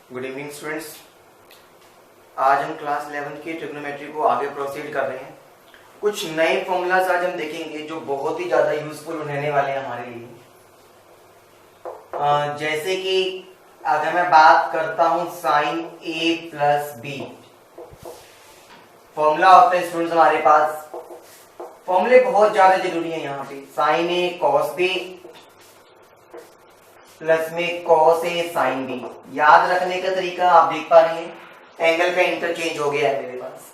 Good evening students. आज हम class 11 की ट्रिग्नोमेट्री को आगे प्रोसीड कर रहे हैं। कुछ नए फॉर्मूलाज आज हम देखेंगे जो बहुत ही ज्यादा यूजफुल होने वाले हैं हमारे लिए। जैसे कि अगर मैं बात करता हूं साइन ए प्लस बी, फॉर्मूला होता है स्टूडेंट्स हमारे पास। फॉर्मूले बहुत ज्यादा जरूरी है यहाँ पे। साइन ए कॉस बी प्लस में कॉस ए साइन बी। याद रखने का तरीका आप देख पा रहे हैं, एंगल का इंटरचेंज हो गया है मेरे पास।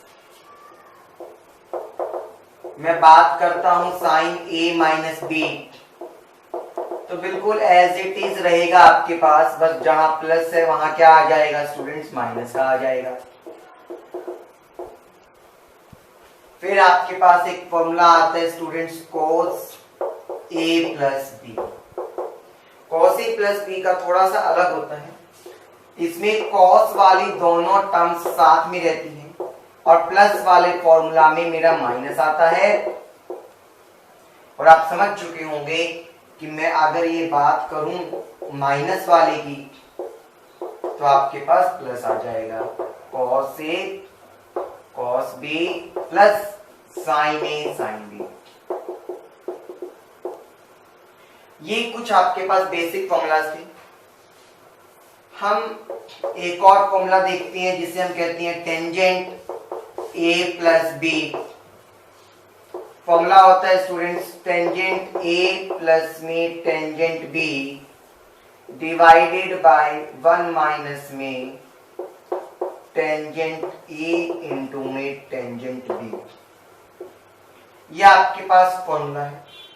मैं बात करता हूं साइन ए माइनस बी, तो बिल्कुल एज इट इज रहेगा आपके पास, बस जहां प्लस है वहां क्या आ जाएगा स्टूडेंट्स, माइनस का आ जाएगा। फिर आपके पास एक फॉर्मूला आता है students cos A plus B. Cos A plus B का थोड़ा सा अलग होता है, इसमें कॉस वाली दोनों टर्म्स साथ में रहती हैं और प्लस वाले फॉर्मूला में मेरा माइनस आता है। और आप समझ चुके होंगे कि मैं अगर ये बात करूं माइनस वाले की तो आपके पास प्लस आ जाएगा। Cos A cos B plus sign A sine B. ये कुछ आपके पास बेसिक फॉर्मूलाज थे। हम एक और फॉर्मूला देखते हैं जिसे हम कहते हैं tangent A plus B. Formula होता है स्टूडेंट्स टेंजेंट ए प्लस में tangent B divided by 1 minus में टेंजेंट ए इंटू में टेंजेंट बी। ये आपके पास फॉर्मूला है।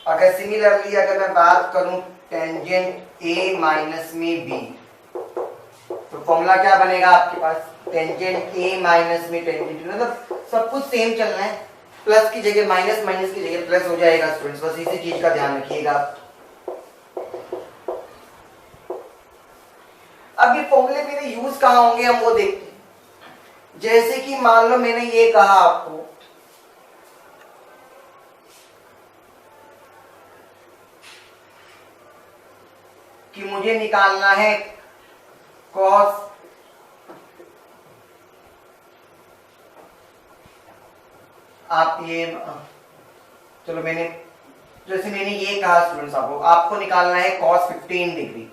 अगर सिमिलरली अगर मैं बात करूं टेंजेंट ए माइनस में बी, तो फॉर्मूला क्या बनेगा आपके पास, टेंजेंट ए माइनस में टेंजेंट, मतलब सब कुछ सेम चलना है। प्लस की जगह माइनस, माइनस की जगह प्लस हो जाएगा स्टूडेंट्स, बस इसी चीज का ध्यान रखिएगा। अब ये फॉर्मूले मेरे यूज कहां होंगे हम वो देखते हैं। जैसे कि मान लो मैंने ये कहा आपको कि मुझे निकालना है कॉस आप ये चलो जैसे मैंने ये कहा स्टूडेंट्स आपको निकालना है cos 15 डिग्री।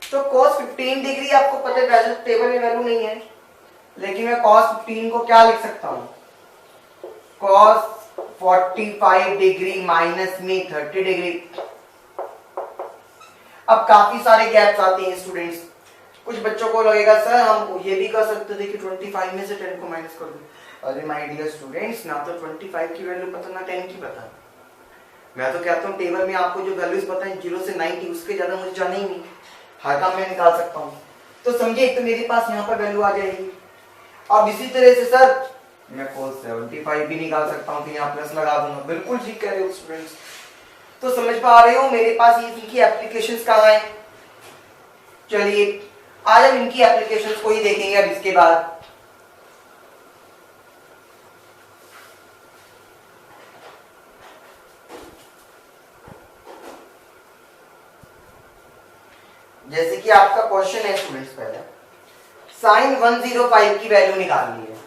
तो cos 15 डिग्री आपको पता है वैसे टेबल में वैल्यू नहीं है, लेकिन मैं cos 15 को क्या लिख सकता हूं, cos 45 डिग्री माइनस में 30 डिग्री। अब काफी सारे गैप्स आते हैं स्टूडेंट्स। कुछ बच्चों को लगेगा सर हम ये भी कर सकते थे कि 25 में से 10 को माइनस कर दो। अरे माय डियर स्टूडेंट्स, ना तो 25 की वैल्यू पता ना 10 की पता। मैं तो कहता हूँ टेबल में आपको जो वैल्यूज पता है 0 से 90, उसके ज्यादा मुझे जाना ही नहीं, हर काम मैं निकाल सकता हूँ। तो समझिए तो मेरे पास यहाँ पर वैल्यू आ जाएगी। अब इसी तरह से सर मैं cos 75 भी निकाल सकता हूँ, तो यहाँ प्लस लगा दूंगा। बिल्कुल ठीक कह रहे हो स्टूडेंट्स। तो समझ पा रहे हो मेरे पास ये इनकी एप्लीकेशंस कहाँ हैं। चलिए आज हम इनकी एप्लीकेशंस को ही देखेंगे। अब इसके बाद जैसे कि आपका क्वेश्चन है स्टूडेंट्स, पहले साइन 105 की वैल्यू निकालनी है।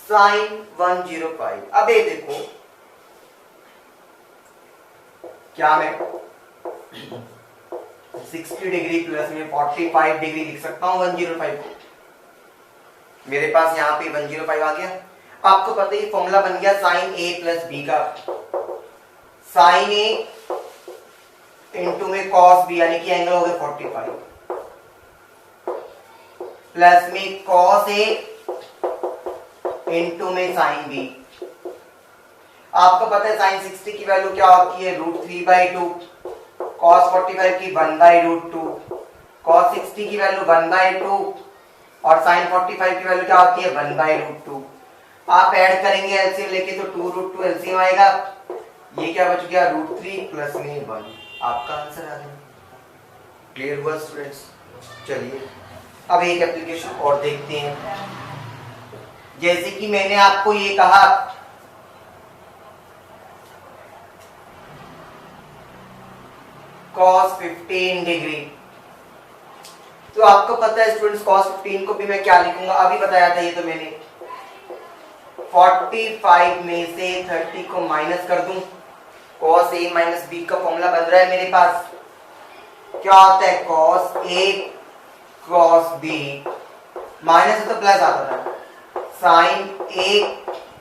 साइन 105। अब ये देखो क्या मैं 60 डिग्री प्लस में 45 डिग्री लिख सकता हूं 105 को। मेरे पास यहाँ पे 105 आ गया। आपको पता है फॉर्मूला बन गया साइन ए प्लस बी का। साइन ए इंटू में कॉस बी, यानी कि एंगल हो गया 45, प्लस में कॉस ए इंटू में साइन बी। आपको पता है साइन 60 की वैल्यू क्या होती है, √3/2, कॉस 45 की 1/√2, कॉस 60 की वैल्यू 1/2 और साइन 45 की वैल्यू क्या होती है 1/√2। आप ऐड करेंगे एलसीएम लेके तो 2√2 एलसीएम आएगा। ये क्या बच गया √3 प्लस में 1। आपका आंसर आ गया। क्लियर हुआ स्टूडेंट्स। चलिए अब एक एप्लीकेशन और देखते हैं। जैसे कि मैंने आपको ये कहा cos 15 डिग्री। तो आपको पता है स्टूडेंट्स cos 15 को भी मैं क्या लिखूंगा, अभी बताया था ये तो मैंने, 45 में से 30 को माइनस कर दूं, cos a माइनस b का फॉर्मूला बन रहा है मेरे पास, क्या होता है cos a cos b, minus तो प्लस आता था, sin a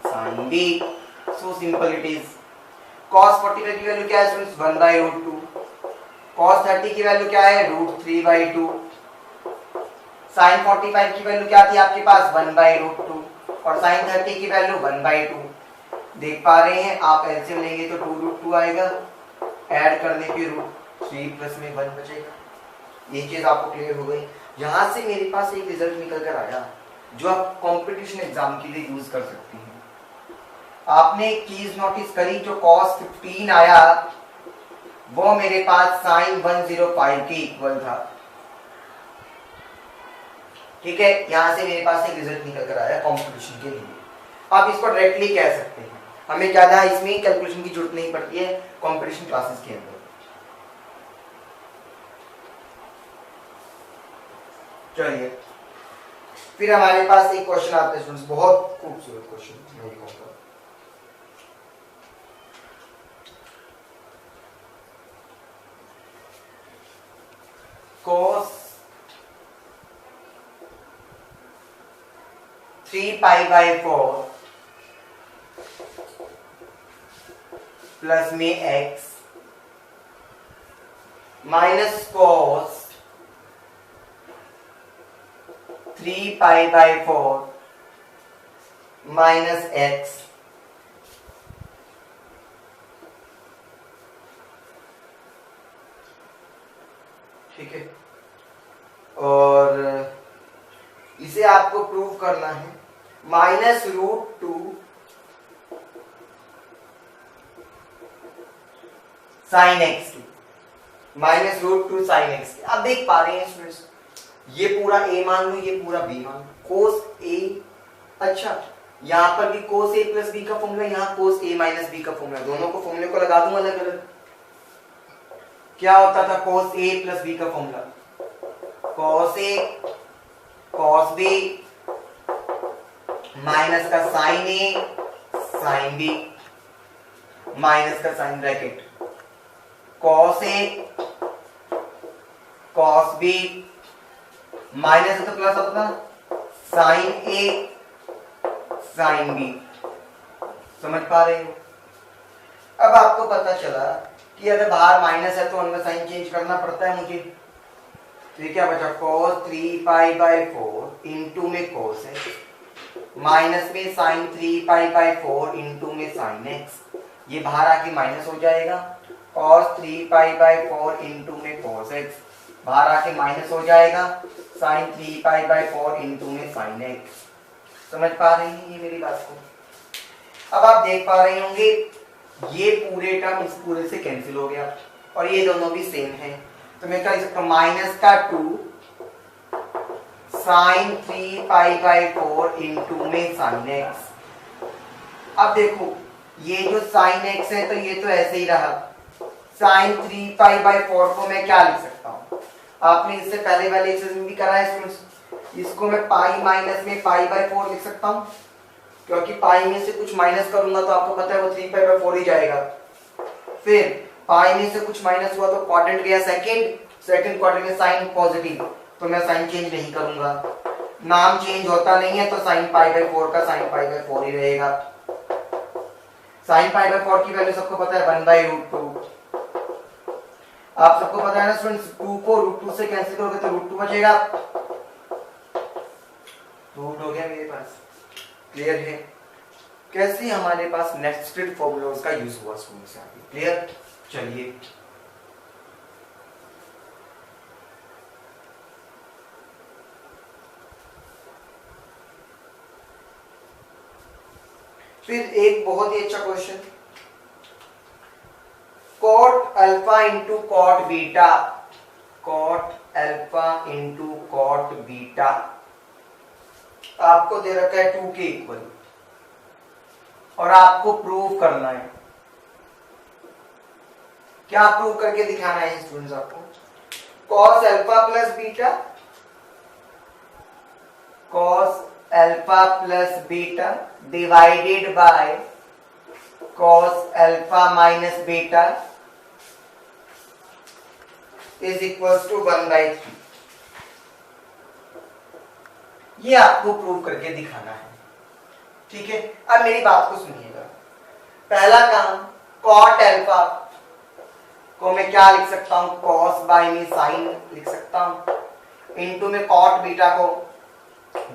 sin b, so simple it is. cos 45 की वैल्यू क्या है स्टूडेंट्स, 1/√2, cos 30 की वैल्यू क्या है, √3/2, sin 45 की वैल्यू क्या थी आपके पास, 1/√2, और sin 30 की वैल्यू 1/2। देख पा रहे हैं आप, एलसीएम लेंगे तो 2√2 आएगा, ऐड करने पे √3 प्लस में 1 बचेगा। ये चीज आपको क्लियर हो गई। यहां से मेरे पास एक रिजल्ट निकल कर आया जो आप कंपटीशन एग्जाम के लिए यूज कर सकते हैं। आपने एक चीज नोटिस करी, जो cos 15 आया वो मेरे पास sin 105 के इक्वल था, ठीक है। यहां से मेरे पास एक रिजल्ट निकल कर आया कंपटीशन के लिए। आप इसको डायरेक्टली कह सकते हैं, हमें ज्यादा इसमें कैलकुलेशन की जरूरत नहीं पड़ती है कंपटीशन क्लासेस के अंदर। चलिए फिर हमारे पास एक क्वेश्चन आता है स्टूडेंट्स, बहुत खूबसूरत क्वेश्चन, मैं कहूंगा cos 3π/4 प्लस में x minus cos 3π/4 minus x, ठीक है। और इसे आपको प्रूव करना है, -√2 sin x की, -√2 sin x की। आप देख पा रहे हैं स्टूडेंट्स, ये पूरा a मान लो, ये पूरा b मान लो, cos a, अच्छा यहाँ पर भी cos a प्लस b का फॉर्मूला, यहाँ cos a माइनस b का फॉर्मूला, दोनों को फॉर्मूले को लगा दूं अलग अलग। क्या होता था cos a प्लस b का formula, cos a cos b minus का sin a sin b minus का sine bracket, cos a cos b minus तो प्लस होता sin a sin b। समझ पा रहे हो? अब आपको पता चला कि अगर बाहर माइनस है तो अंदर साइन चेंज करना पड़ता है मुझे, तो ये क्या बचा, cos 3π/4 इंटू में cos x माइनस में sin 3π/4 इंटू में sin x, ये बाहर आके माइनस हो जाएगा, cos 3π/4 इंटू में cos x बाहर आके माइनस हो जाएगा, sin 3π/4 इंटू में sin x। समझ पा रहे हैं ये मेरी बात को? अब आप देख पा रहे होंगे ये पूरे टर्म इस पूरे से कैंसिल हो गया और ये दोनों भी सेम है, तो मैं कह सकता हूं -2 sin 3π/4 इंटू में sin x। अब देखो ये जो sin x है तो ये तो ऐसे ही रहा, sin 3π/4 को मैं क्या लिख सकता हूं, आपने इससे पहले वाले एक्सरसाइज में भी करा है स्टूडेंट्स, इसको मैं पाई माइनस में π/4 लिख सकता हूं, क्योंकि पाई में से कुछ माइनस करूंगा तो आपको पता है वो 3π/4 ही जाएगा। फिर पाई में से कुछ माइनस हुआ तो क्वाड्रेंट गया सेकंड क्वाड्रेंट में साइन पॉजिटिव, तो मैं साइन चेंज नहीं करूंगा, नाम चेंज होता नहीं है तो sin π/4 का sin π/4 ही रहेगा। sin π/4 की वैल्यू सबको पता है 1/√2, आप सबको पता है ना स्टूडेंट्स, 2 को √2 से कैंसिल करोगे तो √2 बचेगा, रूट हो गया मेरे पास। क्लियर है कैसे हमारे पास नेस्टेड फॉर्मूलाज का यूज हुआ स्टूडेंट्स यहाँ पे? क्लियर? चलिए फिर एक बहुत ही अच्छा question, cot alpha into cot beta, cot alpha into cot beta आपको दे रखा है 2 के इक्वल और आपको प्रूव करना है। क्या प्रूव करके दिखाना है स्टूडेंट्स आपको? cos alpha plus beta, cos alpha plus beta divided by cos alpha minus beta is equals to 1/3। ये आपको प्रूव करके दिखाना है, ठीक है। अब मेरी बात को सुनिएगा। पहला काम, cot अल्फा को मैं क्या लिख सकता हूं? cos बाय में sin लिख सकता हूं, इनटू में cot बीटा को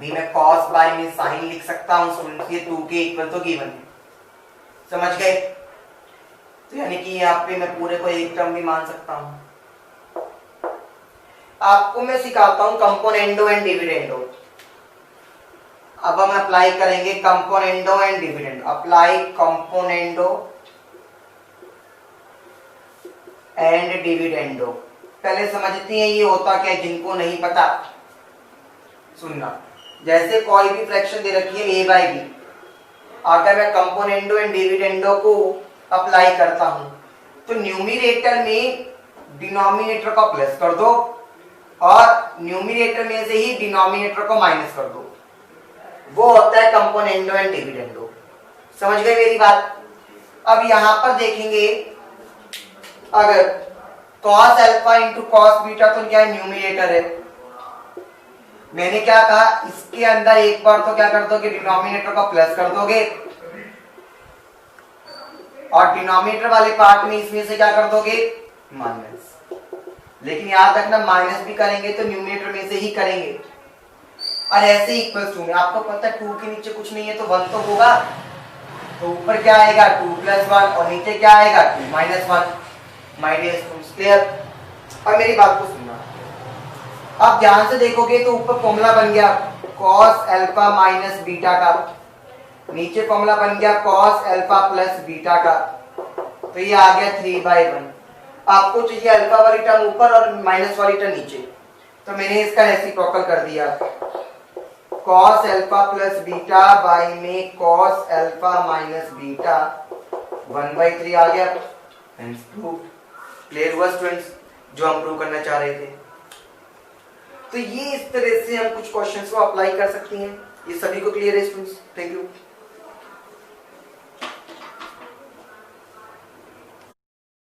भी मैं cos बाय में sin लिख सकता हूं। स्टूडेंट्स ये 2 के इक्वल तो गिवन है, समझ गए? तो यानी कि यहाँ पे मैं पूरे को एक टर्म भी मान सकता हूं। आपको मैं सिखाता हूं कंपोनेंडो एंड डिविडेंडो। अब हम अप्लाई करेंगे componendo and dividendo. Apply componendo and dividendo. पहले समझते हैं ये होता क्या, जिनको नहीं पता सुनना। जैसे कोई भी फ्रैक्शन दे रखी है a बाई बी, अगर मैं कंपोनेंडो एंड डिविडेंडो को अप्लाई करता हूं तो न्यूमरेटर में डिनोमिनेटर को प्लस कर दो और न्यूमरेटर में से ही डिनोमिनेटर को माइनस कर दो, वो होता है कंपोनेंडो एंड डिविडेंडो। समझ गए मेरी बात? अब यहां पर देखेंगे, अगर cos alpha into cos beta तो क्या न्यूमरेटर है। मैंने क्या कहा, इसके अंदर एक बार तो क्या कर दोगे, डिनोमिनेटर को प्लस कर दोगे और डिनोमिनेटर वाले पार्ट में इसमें से क्या कर दोगे, माइनस। लेकिन याद रखना माइनस भी करेंगे तो न्यूमरेटर में से ही करेंगे। और ऐसे इक्वल्स टू में आपको पता है 2 के नीचे कुछ नहीं है तो 1 तो होगा, तो ऊपर क्या आएगा 2 + 1 और नीचे क्या आएगा 2 - 1। My dear students, clear? अब मेरी बात को सुनना। अब ध्यान से देखोगे तो ऊपर फॉर्मूला बन गया cos अल्फा माइनस बीटा का, नीचे फॉर्मूला बन गया cos अल्फा प्लस बीटा का, तो ये आ गया 3/1। आपको चाहिए अल्फा वाली टर्म ऊपर और माइनस वाली टर्म नीचे, तो मैंने इसका रेसिप्रोकल कर दिया। cos alpha plus beta by में cos अल्फा माइनस बीटा 1/3 आ गया। क्लियर हुआ स्टूडेंट्स जो हम प्रूव करना चाह रहे थे? तो ये इस तरह से हम कुछ क्वेश्चंस को अप्लाई कर सकती हैं। ये सभी को क्लियर है स्टूडेंट्स? Thank you.